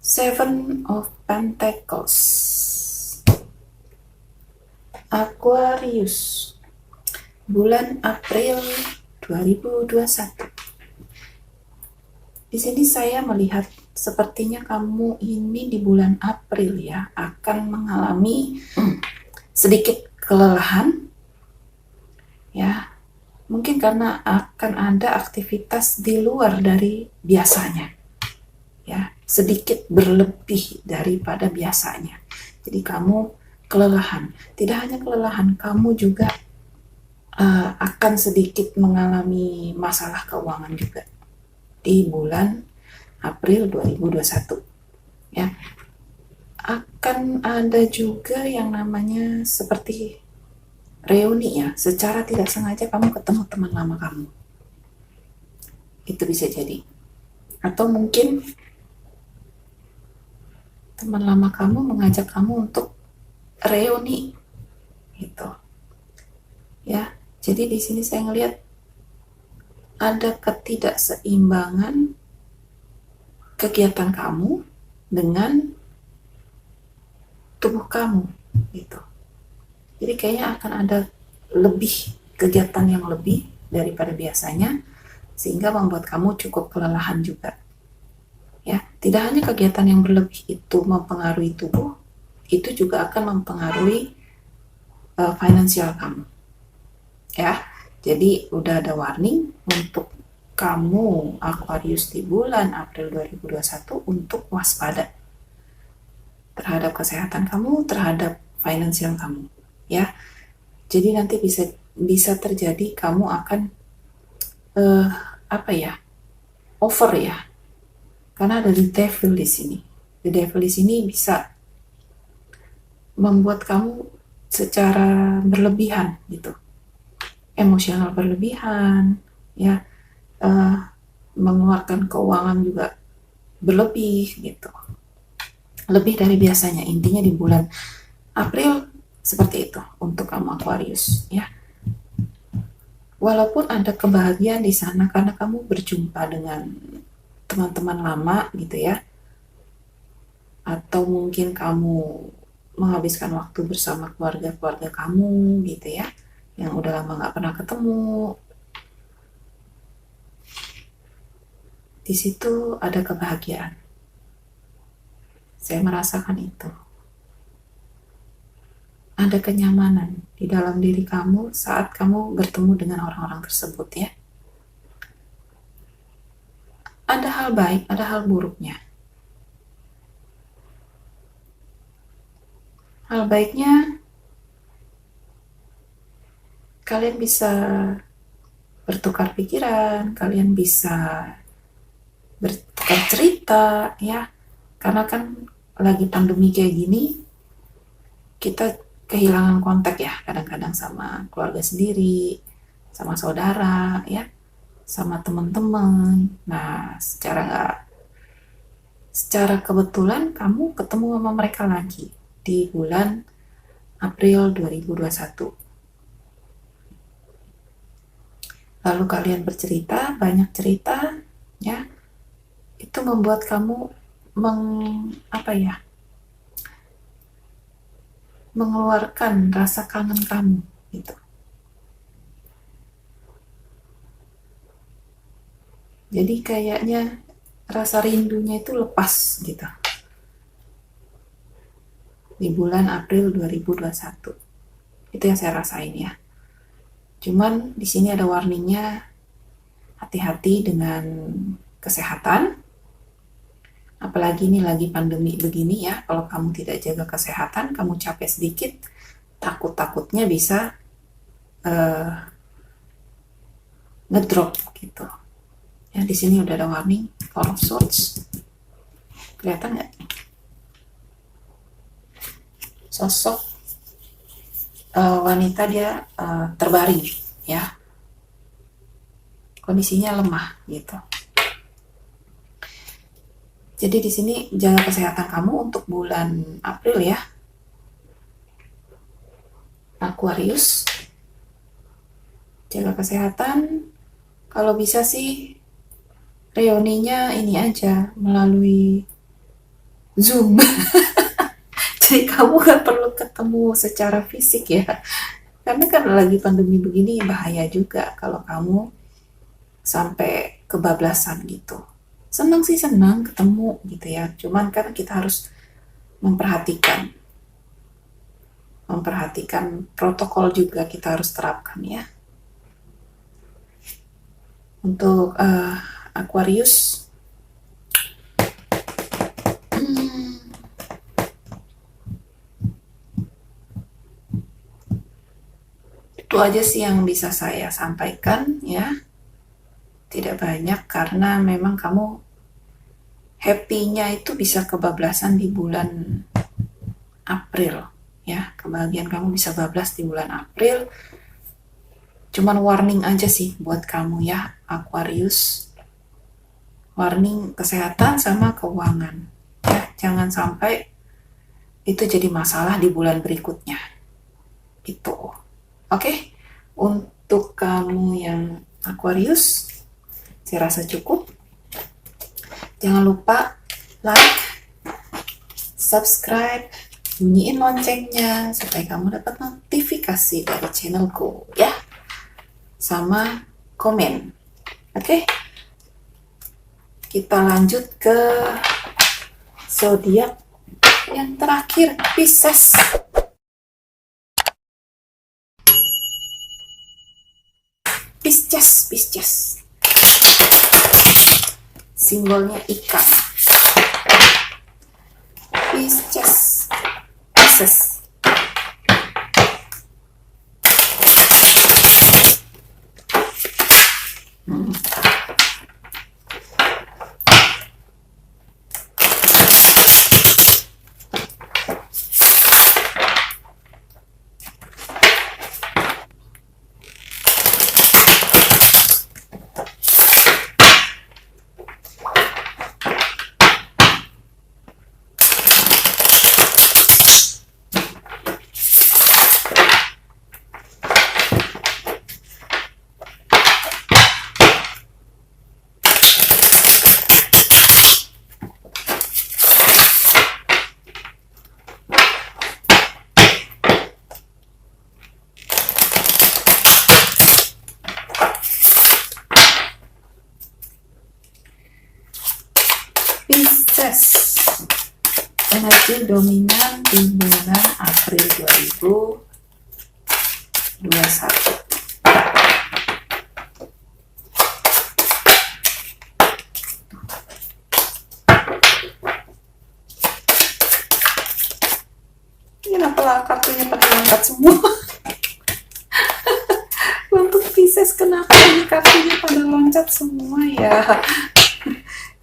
Seven of Pentacles. Aquarius. Bulan April 2021. Di sini saya melihat sepertinya kamu ini di bulan April ya akan mengalami sedikit kelelahan ya, mungkin karena akan ada aktivitas di luar dari biasanya ya, sedikit berlebih daripada biasanya. Jadi kamu kelelahan, tidak hanya kelelahan, kamu juga akan sedikit mengalami masalah keuangan juga di bulan April 2021 ya. Akan ada juga yang namanya seperti reuni ya, secara tidak sengaja kamu ketemu teman lama kamu, itu bisa jadi, atau mungkin teman lama kamu mengajak kamu untuk reuni gitu ya. Jadi di sini saya ngelihat ada ketidakseimbangan kegiatan kamu dengan tubuh kamu gitu. Jadi kayaknya akan ada lebih kegiatan yang lebih daripada biasanya, sehingga membuat kamu cukup kelelahan juga ya. Tidak hanya kegiatan yang berlebih itu mempengaruhi tubuh, itu juga akan mempengaruhi finansial kamu ya. Jadi udah ada warning untuk kamu Aquarius di bulan April 2021 untuk waspada terhadap kesehatan kamu, terhadap finansial kamu ya. Jadi nanti bisa terjadi kamu akan over ya, karena ada the devil di sini. The devil di sini bisa membuat kamu secara berlebihan gitu, emosional berlebihan ya, mengeluarkan keuangan juga berlebih gitu, lebih dari biasanya. Intinya di bulan April seperti itu untuk kamu Aquarius ya. Walaupun ada kebahagiaan di sana karena kamu berjumpa dengan teman-teman lama gitu ya, atau mungkin kamu menghabiskan waktu bersama keluarga kamu gitu ya, yang udah lama gak pernah ketemu. Di situ ada kebahagiaan. Saya merasakan itu. Ada kenyamanan di dalam diri kamu saat kamu bertemu dengan orang-orang tersebut ya. Ada hal baik, ada hal buruknya. Hal baiknya, kalian bisa bertukar pikiran, kalian bisa bertukar cerita ya. Karena kan lagi pandemi kayak gini, kita kehilangan kontak ya kadang-kadang sama keluarga sendiri, sama saudara ya, sama teman-teman. Nah, secara kebetulan kamu ketemu sama mereka lagi di bulan April 2021. Lalu kalian bercerita, banyak cerita ya, itu membuat kamu mengeluarkan rasa kangen kamu gitu. Jadi kayaknya rasa rindunya itu lepas gitu di bulan April 2021. Itu yang saya rasain ya. Cuman di sini ada warningnya, hati-hati dengan kesehatan. Apalagi ini lagi pandemi begini ya, kalau kamu tidak jaga kesehatan, kamu capek sedikit, takutnya bisa ngedrop gitu. Ya di sini udah ada warning Four of Swords. Kelihatan nggak? Sosok wanita dia terbaring ya, kondisinya lemah gitu. Jadi di sini jaga kesehatan kamu untuk bulan April ya, Aquarius. Jaga kesehatan. Kalau bisa sih reuninya ini aja melalui Zoom. Jadi kamu gak perlu ketemu secara fisik ya. Karena kan lagi pandemi begini bahaya juga kalau kamu sampai kebablasan gitu. Senang sih, senang ketemu gitu ya. Cuman kan kita harus memperhatikan protokol juga kita harus terapkan ya. Untuk Aquarius, itu aja sih yang bisa saya sampaikan ya. Tidak banyak karena memang kamu happy-nya itu bisa kebablasan di bulan April ya. Kebahagiaan kamu bisa bablas di bulan April. Cuman warning aja sih buat kamu ya Aquarius. Warning kesehatan sama keuangan ya. Jangan sampai itu jadi masalah di bulan berikutnya. Itu. Oke. Untuk kamu yang Aquarius, saya rasa cukup. Jangan lupa like, subscribe, bunyiin loncengnya supaya kamu dapat notifikasi dari channelku ya. Sama komen. Oke. Kita lanjut ke zodiak yang terakhir, Pisces. Pisces. Simbolnya ikan. Pisces. Pisces, energi dominan di bulan April 2021. Kenapa kartunya pada angkat semua? Untuk Pisces kenapa ini kartunya pada loncat semua ya?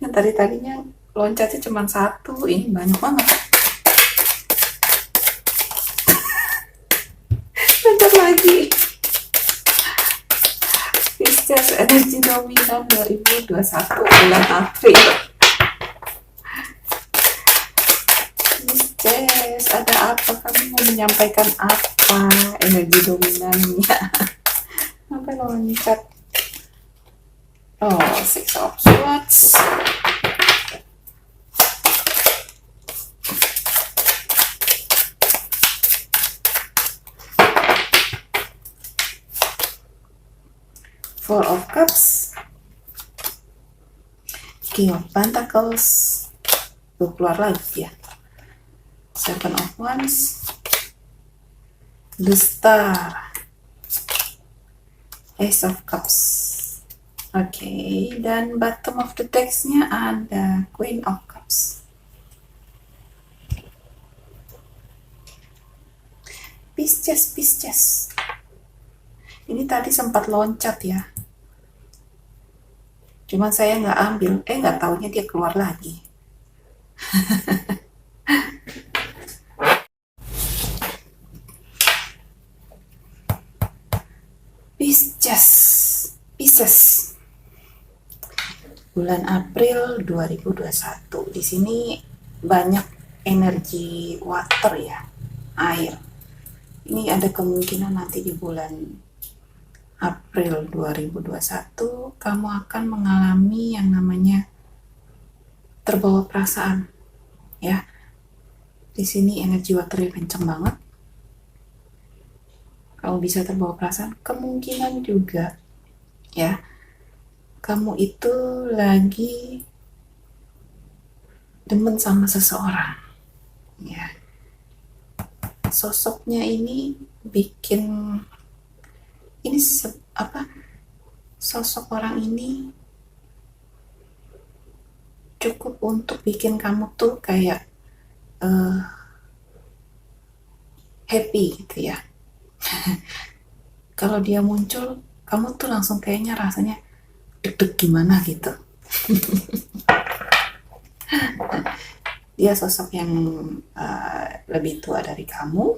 Yang tadinya loncatnya cuma satu, ini banyak banget. Loncat lagi. Pisces, energi dominan 2021 bulan April. Pisces, ada apa? Kamu mau menyampaikan apa? Energi dominannya sampai loncat. Oh, Six of Swords. Four of Cups, King of Pentacles, keluar lagi ya, Seven of Wands, The Star, Ace of Cups. Oke, dan bottom of the deck-nya ada Queen of Cups. Pisces. Ini tadi sempat loncat ya. Cuman saya nggak ambil, nggak taunya dia keluar lagi. Pisces. Bulan April 2021. Di sini banyak energi water ya, air. Ini ada kemungkinan nanti di bulan April 2021 kamu akan mengalami yang namanya terbawa perasaan ya. Di sini energi waternya kenceng banget. Kamu bisa terbawa perasaan, kemungkinan juga ya kamu itu lagi demen sama seseorang ya. Sosoknya ini bikin ini sosok orang ini cukup untuk bikin kamu tuh kayak happy gitu ya. Kalau dia muncul, kamu tuh langsung kayaknya rasanya deg-deg gimana gitu. Dia sosok yang lebih tua dari kamu,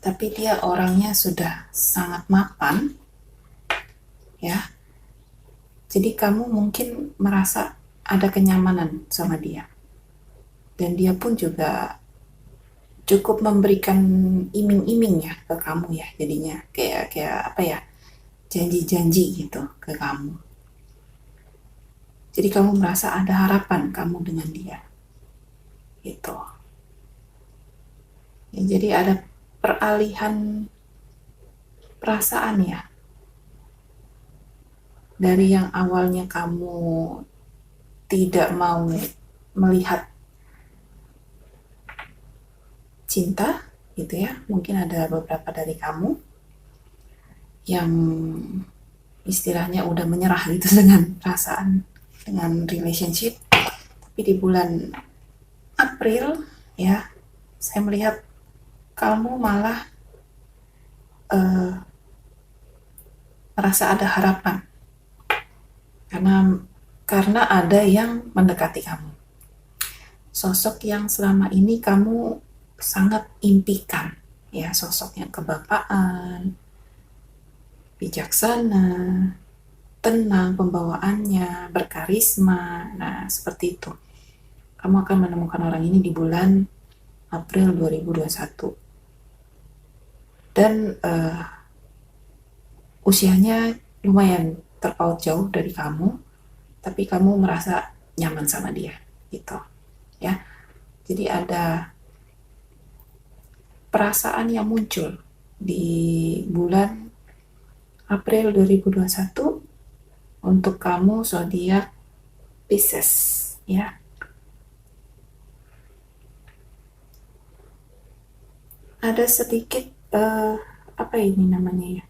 tapi dia orangnya sudah sangat mapan ya. Jadi kamu mungkin merasa ada kenyamanan sama dia, dan dia pun juga cukup memberikan iming-iming ya ke kamu ya. Jadinya kayak apa ya, janji-janji gitu ke kamu. Jadi kamu merasa ada harapan kamu dengan dia gitu ya. Jadi ada peralihan perasaan ya, dari yang awalnya kamu tidak mau melihat cinta gitu ya. Mungkin ada beberapa dari kamu yang istilahnya udah menyerah gitu dengan perasaan, dengan relationship. Tapi di bulan April ya, saya melihat kamu malah merasa ada harapan karena ada yang mendekati kamu. Sosok yang selama ini kamu sangat impikan ya, sosok yang kebapaan, bijaksana, tenang pembawaannya, berkarisma. Nah, seperti itu. Kamu akan menemukan orang ini di bulan April 2021. Dan usianya lumayan terpaut jauh dari kamu, tapi kamu merasa nyaman sama dia gitu ya. Jadi ada perasaan yang muncul di bulan April 2021 untuk kamu zodiak Pisces ya. Ada sedikit apa ini namanya ya,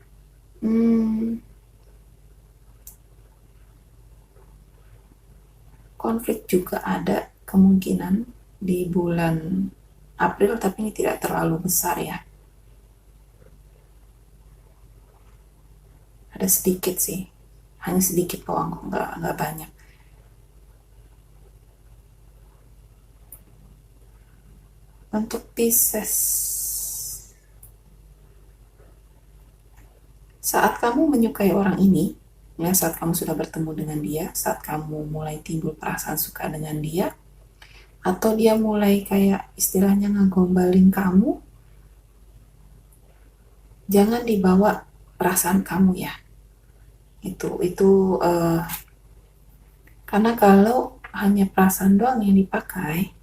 konflik juga ada kemungkinan di bulan April, tapi ini tidak terlalu besar ya. Ada sedikit sih, hanya sedikit doang, nggak banyak. Untuk Pisces, saat kamu menyukai orang ini ya, saat kamu sudah bertemu dengan dia, saat kamu mulai timbul perasaan suka dengan dia, atau dia mulai kayak istilahnya ngegombalin kamu, jangan dibawa perasaan kamu ya. Itu karena kalau hanya perasaan doang yang dipakai,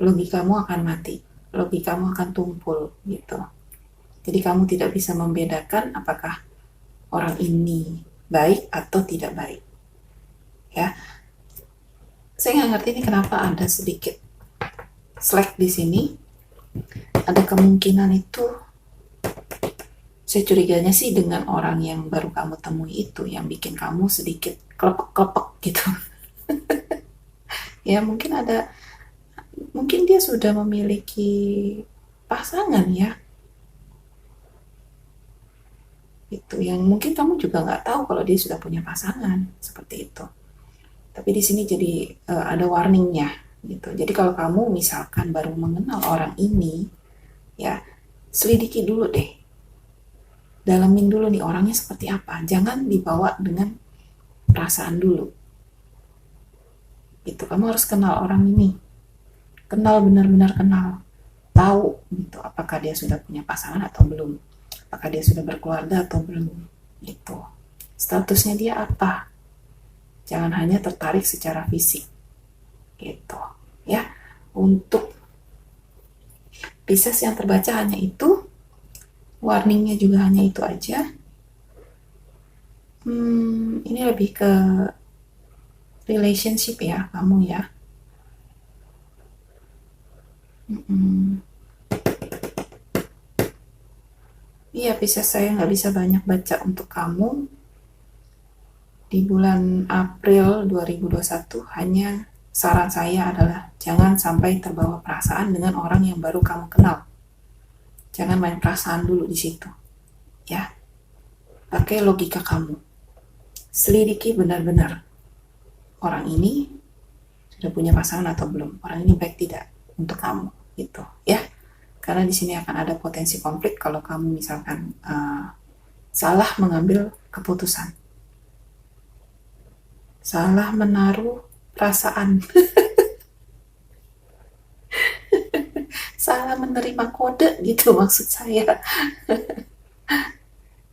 logikamu akan mati, logikamu akan tumpul gitu. Jadi kamu tidak bisa membedakan apakah orang ini baik atau tidak baik. Ya, saya nggak ngerti ini kenapa ada sedikit slack di sini. Ada kemungkinan itu, saya curiganya sih dengan orang yang baru kamu temui itu, yang bikin kamu sedikit klepek-klepek gitu. Ya mungkin dia sudah memiliki pasangan ya, itu yang mungkin kamu juga nggak tahu kalau dia sudah punya pasangan seperti itu. Tapi di sini jadi ada warningnya gitu. Jadi kalau kamu misalkan baru mengenal orang ini, ya selidiki dulu deh, dalamin dulu nih orangnya seperti apa. Jangan dibawa dengan perasaan dulu. Gitu, kamu harus kenal orang ini, kenal benar-benar kenal, tahu gitu apakah dia sudah punya pasangan atau belum, apakah dia sudah berkeluarga atau belum, gitu. Statusnya dia apa? Jangan hanya tertarik secara fisik, gitu ya. Untuk Pisces yang terbaca hanya itu, warningnya juga hanya itu aja. Ini lebih ke relationship ya, kamu ya. Iya, Pisces, saya nggak bisa banyak baca untuk kamu di bulan April 2021. Hanya saran saya adalah jangan sampai terbawa perasaan dengan orang yang baru kamu kenal. Jangan main perasaan dulu di situ, ya. Pakai logika kamu. Selidiki benar-benar orang ini sudah punya pasangan atau belum. Orang ini baik tidak untuk kamu, gitu, ya. Karena di sini akan ada potensi konflik kalau kamu misalkan salah mengambil keputusan, salah menaruh perasaan, salah menerima kode gitu maksud saya.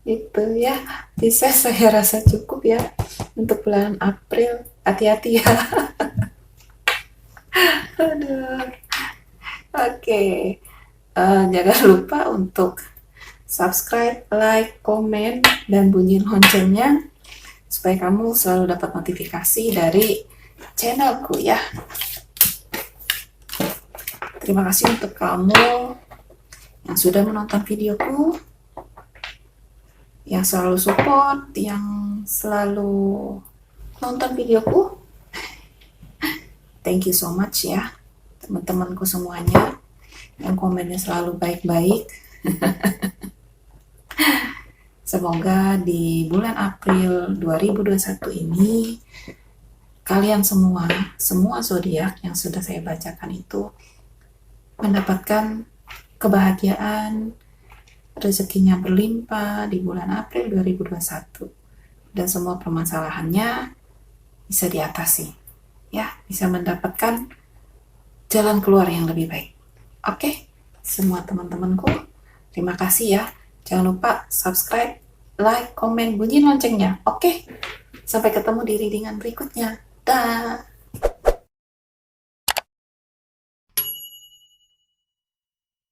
Itu ya, bisa saya rasa cukup ya untuk bulan April. Hati-hati ya. Aduh. Oke. Jangan lupa untuk subscribe, like, komen, dan bunyi loncengnya supaya kamu selalu dapat notifikasi dari channelku ya. Terima kasih untuk kamu yang sudah menonton videoku, yang selalu support, yang selalu nonton videoku. Thank you so much ya, teman-temanku semuanya yang komennya selalu baik-baik. Semoga di bulan April 2021 ini kalian semua zodiak yang sudah saya bacakan itu mendapatkan kebahagiaan, rezekinya berlimpah di bulan April 2021, dan semua permasalahannya bisa diatasi ya, bisa mendapatkan jalan keluar yang lebih baik. Oke, semua teman-temanku, terima kasih ya. Jangan lupa subscribe, like, komen, bunyi loncengnya. Oke, sampai ketemu di readingan berikutnya. Dah.